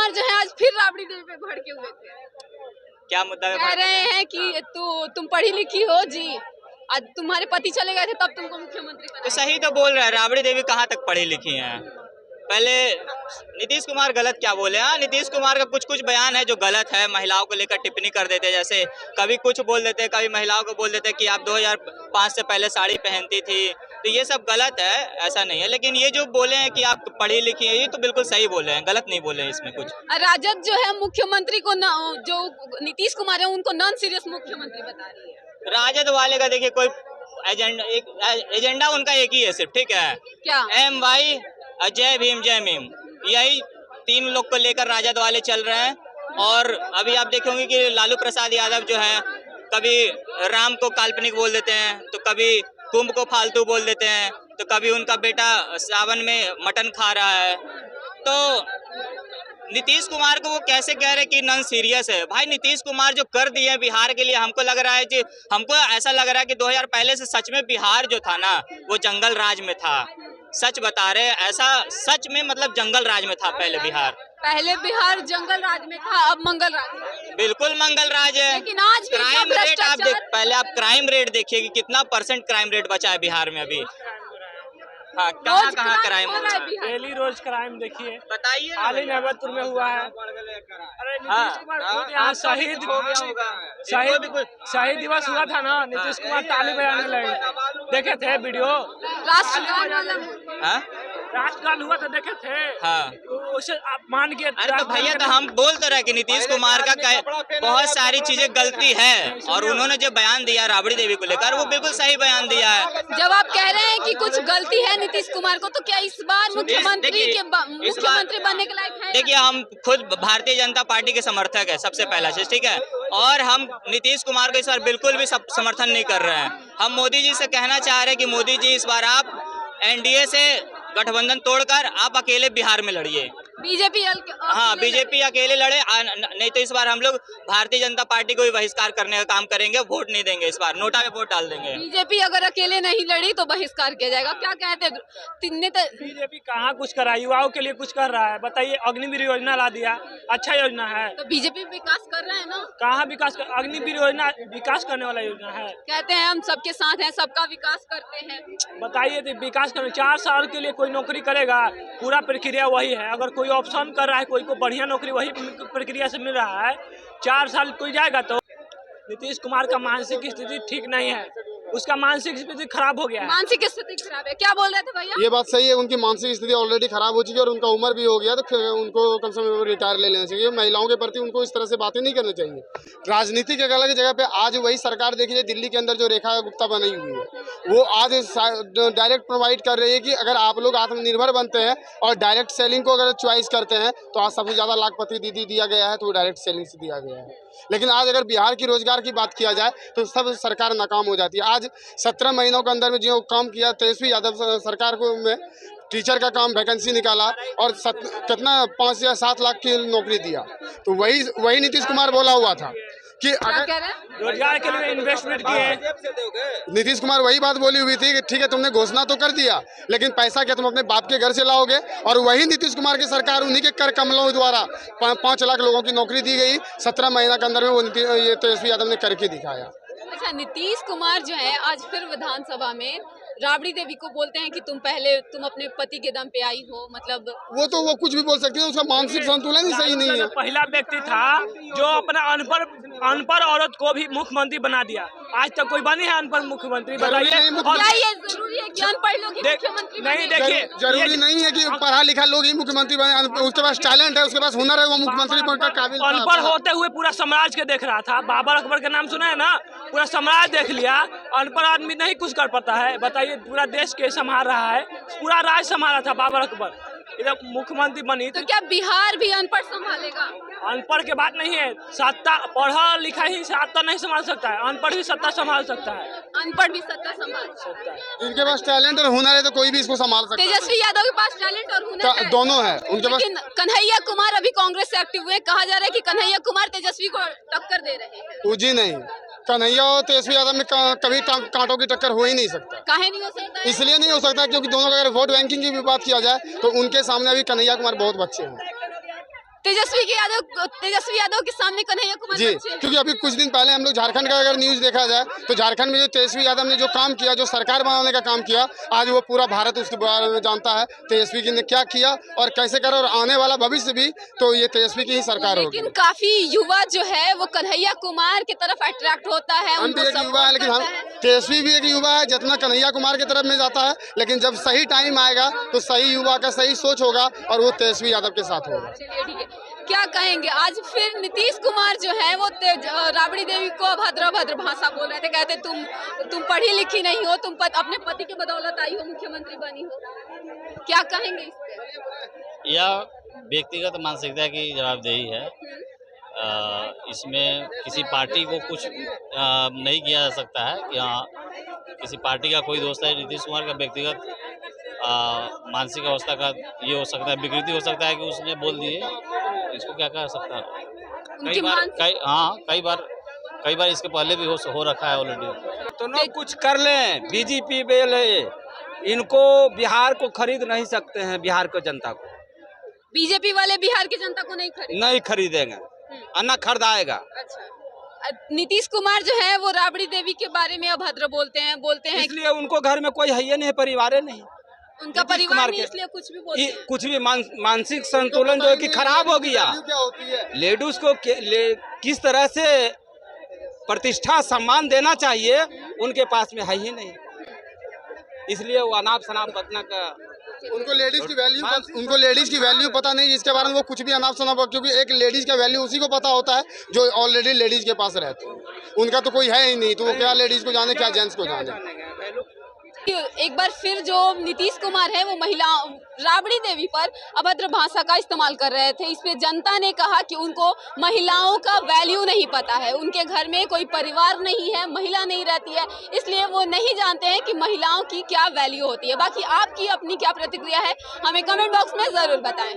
कुमार जो है आज फिर राबड़ी देवी पे भड़के हुए थे। क्या मुद्दा है? कह रहे हैं कि तुम पढ़ी लिखी हो जी, आज तुम्हारे पति चले गए थे तब तुमको मुख्यमंत्री बनाया। तो सही तो बोल रहा है, राबड़ी देवी कहाँ तक पढ़ी लिखी हैं? पहले नीतीश कुमार गलत क्या बोले? हाँ, नीतीश कुमार का कुछ कुछ बयान है जो गलत है, महिलाओं को लेकर टिप्पणी कर देते हैं। जैसे कभी कुछ बोल देते हैं, कभी महिलाओं को बोल देते हैं कि आप 2005 से पहले साड़ी पहनती थी, तो ये सब गलत है, ऐसा नहीं है। लेकिन ये जो बोले हैं कि आप पढ़ी लिखी हैं, ये तो बिल्कुल सही बोले हैं, गलत नहीं बोले हैं इसमें कुछ। राजद जो है मुख्यमंत्री को जो नीतीश कुमार है उनको नॉन सीरियस मुख्यमंत्री बता रही है। राजद वाले का देखिए कोई एजेंडा उनका एक ही है सिर्फ, ठीक है? क्या? MY जय भीम जय भीम, यही 3 लोग को लेकर राजद वाले चल रहे हैं। और अभी आप देखोगे कि लालू प्रसाद यादव जो है कभी राम को काल्पनिक बोल देते हैं, तो कभी कुंभ को फालतू बोल देते हैं, तो कभी उनका बेटा सावन में मटन खा रहा है। तो नीतीश कुमार को वो कैसे कह रहे कि नॉन सीरियस है? भाई नीतीश कुमार जो कर दिए हैं बिहार के लिए, हमको लग रहा है कि हमको ऐसा लग रहा है कि 2000 पहले से सच में बिहार जो था ना वो जंगल राज में था। सच बता रहे हैं, ऐसा सच में मतलब जंगल राज में था पहले बिहार। पहले बिहार जंगल राज में था, अब मंगल राज में। बिल्कुल मंगल राज है। लेकिन आज भी क्राइम रेट आप पहले आप क्राइम रेट देखिए कि कितना % क्राइम रेट बचा है बिहार में अभी। हाँ, कहाँ कहाँ क्राइम हो रहा है? डेली रोज क्राइम देखिए, बताइए। हाल ही नवतपुर में हुआ है। अरे नीतीश कुमार खुद यहाँ शहीद दिवस हुआ था ना, नीतीश कुमार ताली बजाने लगे, देखे थे वीडियो? राष्ट्रगान हुआ था, देखे थे? हाँ। तो उसे आप मान के अरे तो भैया, तो हम बोल तो रहे कि नीतीश कुमार का बहुत सारी चीजें गलती है, और उन्होंने जो बयान दिया राबड़ी देवी को लेकर वो बिल्कुल सही बयान दिया है। जब आप कह रहे हैं कि कुछ गलती है नीतीश कुमार को, तो क्या इस बार मुख्यमंत्री बनने के लायक है? देखिए, हम खुद भारतीय जनता पार्टी के समर्थक है, सबसे पहला चीज, ठीक है? और हम नीतीश कुमार को इस बार बिल्कुल भी समर्थन नहीं कर रहे हैं। हम मोदी जी से कहना चाह रहे हैं कि मोदी जी इस बार आप NDA से गठबंधन तोड़कर आप अकेले बिहार में लड़िए। बीजेपी बीजेपी अकेले लड़े, नहीं तो इस बार हम लोग भारतीय जनता पार्टी को भी बहिष्कार करने का काम करेंगे, वोट नहीं देंगे इस बार, नोटा में वोट डाल देंगे। बीजेपी अगर अकेले नहीं लड़ी तो बहिष्कार किया जाएगा, क्या कहते हैं? बीजेपी कहाँ कुछ कर रहा है, युवाओं के लिए कुछ कर रहा है? बताइए, अग्निवीर योजना ला दिया, अच्छा योजना है। तो बीजेपी विकास कर रहा है ना? कहाँ विकास कर? अग्निवीर योजना विकास करने वाला योजना है। कहते हैं हम सबके साथ हैं, सबका विकास करते हैं। बताइए, तो विकास करने 4 साल के लिए कोई नौकरी करेगा, पूरा प्रक्रिया वही है। अगर कोई ऑप्शन कर रहा है, कोई को बढ़िया नौकरी वही प्रक्रिया से मिल रहा है, 4 साल कोई जाएगा। तो नीतीश कुमार का मानसिक स्थिति ठीक नहीं है, उसका मानसिक स्थिति खराब हो गया है। मानसिक स्थिति खराब है, क्या बोल रहे थे भैया? ये बात सही है, उनकी मानसिक स्थिति ऑलरेडी खराब हो चुकी है और उनका उम्र भी हो गया, तो उनको कम से कम रिटायर ले लेना चाहिए। महिलाओं के प्रति उनको इस तरह से बातें नहीं करनी चाहिए। राजनीति के अलग जगह पे आज वही सरकार देखिए, दिल्ली के अंदर जो रेखा गुप्ता बनी हुई है वो आज डायरेक्ट प्रोवाइड कर रही है कि अगर आप लोग आत्मनिर्भर बनते हैं और डायरेक्ट सेलिंग को अगर चॉइस करते हैं, तो आज सबसे ज़्यादा लाखपति दीदी दिया गया है, तो वो डायरेक्ट सेलिंग से दिया गया है। लेकिन आज अगर बिहार की रोजगार की बात किया जाए तो सब सरकार नाकाम हो जाती है। आज 17 महीनों के अंदर में जो काम किया तेजस्वी यादव सरकार को में टीचर का काम वैकेंसी निकाला और कितना 5 या 7 लाख की नौकरी दिया, तो वही नीतीश कुमार बोला हुआ था कि अगर रोजगार के लिए इन्वेस्टमेंट किए। नीतीश कुमार वही बात बोली हुई थी कि ठीक है तुमने घोषणा तो कर दिया, लेकिन पैसा क्या तुम अपने बाप के घर से लाओगे? और वही नीतीश कुमार की सरकार, उन्हीं के कर कमलों द्वारा 5 लाख लोगों की नौकरी दी गई 17 महीना के अंदर में, वो ये तेजस्वी यादव ने करके दिखाया। अच्छा, नीतीश कुमार जो है आज फिर विधानसभा में राबड़ी देवी को बोलते हैं कि तुम अपने पति के दम पे आई हो, मतलब वो कुछ भी बोल सकती है, उसका मानसिक संतुलन ही सही नहीं है। पहला व्यक्ति था जो अपना अनपढ़ औरत को भी मुख्यमंत्री बना दिया। आज तक कोई बनी है अनपढ़ मुख्यमंत्री? बताइए, क्या ये जरूरी है कि अनपढ़ लोग ही मुख्यमंत्री नहीं? देखिए, जरूरी नहीं है कि पढ़ा लिखा लोग ही मुख्यमंत्री बने, उसके पास टैलेंट है, उसके पास हुनर है, वो मुख्यमंत्री बनने का काबिल। अनपढ़ होते हुए पूरा समाज के देख रहा था। बाबर अकबर का नाम सुना है ना? पूरा समाज देख लिया। अनपढ़ आदमी नहीं कुछ कर पाता है। बताइए, पूरा देश के संभाल रहा है, पूरा राज्य संभाला था बाबर अकबर, इधर मुख्यमंत्री बनी। तो क्या बिहार भी अनपढ़ संभालेगा? अनपढ़ के बात नहीं है, सत्ता पढ़ा लिखा ही सत्ता नहीं संभाल सकता है, अनपढ़ भी सत्ता संभाल सकता है। अनपढ़ भी सत्ता संभाल सकता है। जिनके पास टैलेंट और हुनर है तो कोई भी इसको संभाल सकता है। तेजस्वी यादव के पास टैलेंट और हुनर है, दोनों है उनके पास। लेकिन कन्हैया कुमार अभी कांग्रेस से एक्टिव हुए, कहा जा रहा है कि कन्हैया कुमार तेजस्वी को टक्कर दे रहे हैं। जी नहीं, कन्हैया और तेजस्वी यादव में कभी कांटों की टक्कर हो ही नहीं सकता। काहे नहीं हो सकता है? इसलिए नहीं हो सकता क्योंकि दोनों का अगर वोट बैंकिंग की भी बात किया जाए तो उनके सामने अभी कन्हैया कुमार बहुत बच्चे हैं। तेजस्वी यादव के सामने कन्हैया कुमार जी, बच्चे हैं। क्योंकि अभी कुछ दिन पहले हम लोग झारखंड का अगर न्यूज़ देखा जाए तो झारखंड में जो तेजस्वी यादव ने जो काम किया, जो सरकार बनाने का काम किया, आज वो पूरा भारत उसके बारे में जानता है तेजस्वी जी ने क्या किया और कैसे करा, और आने वाला भविष्य भी तो ये तेजस्वी की ही सरकार होगी। लेकिन काफी युवा जो है वो कन्हैया कुमार की तरफ अट्रैक्ट होता है, हम उनको भी एक युवा है, सपोर्ट लेकिन करता हम है। तेजस्वी भी एक युवा है, जितना कन्हैया कुमार की तरफ में जाता है, लेकिन जब सही टाइम आएगा तो सही युवा का सही सोच होगा और वो तेजस्वी यादव के साथ होगा। चलिए ठीक है, क्या कहेंगे आज फिर नीतीश कुमार जो है वो राबड़ी देवी को अभद्र भाषा बोल रहे थे, कहते तुम पढ़ी लिखी नहीं हो, तुम अपने पति के बदौलत आई हो, मुख्यमंत्री बनी हो, क्या कहेंगे इस पे? यह व्यक्तिगत मानसिकता की जवाबदेही है। इसमें किसी पार्टी को कुछ नहीं किया जा सकता है कि हाँ किसी पार्टी का कोई दोस्त है। नीतीश कुमार का व्यक्तिगत मानसिक अवस्था का ये हो सकता है, विकृति हो सकता है कि उसने बोल दिए, इसको क्या कह सकता है। कई बार इसके पहले भी हो रखा है ऑलरेडी। तो ना कुछ कर लें, बीजेपी बेल है, इनको बिहार को खरीद नहीं सकते हैं। बिहार को जनता को बीजेपी वाले बिहार की जनता को नहीं खरीदेंगे, अन्ना खरीदाएगा। अच्छा, नीतीश कुमार जो है वो राबड़ी देवी के बारे में अभद्र बोलते हैं इसलिए उनको घर में कोई है ही नहीं, परिवार नहीं, उनका परिवार नहीं, इसलिए कुछ भी बोलते हैं। कुछ भी मानसिक संतुलन जो है कि खराब हो गया। क्या होती है लेडीज को किस तरह से प्रतिष्ठा सम्मान देना चाहिए उनके पास में है ही नहीं, इसलिए वो अनाप शनाप बदना का उनको लेडीज की वैल्यू पता नहीं, जिसके बारे में वो कुछ भी अनाप शनाप, क्योंकि एक लेडीज का वैल्यू उसी को पता होता है जो ऑलरेडी लेडीज के पास रहते हैं। उनका तो कोई है ही नहीं, तो वो क्या लेडीज को जाने क्या जेंट्स को जाने। एक बार फिर जो नीतीश कुमार है वो महिलाओं राबड़ी देवी पर अभद्र भाषा का इस्तेमाल कर रहे थे। इस पे जनता ने कहा कि उनको महिलाओं का वैल्यू नहीं पता है, उनके घर में कोई परिवार नहीं है, महिला नहीं रहती है, इसलिए वो नहीं जानते हैं कि महिलाओं की क्या वैल्यू होती है। बाकी आपकी अपनी क्या प्रतिक्रिया है हमें कमेंट बॉक्स में जरूर बताएं।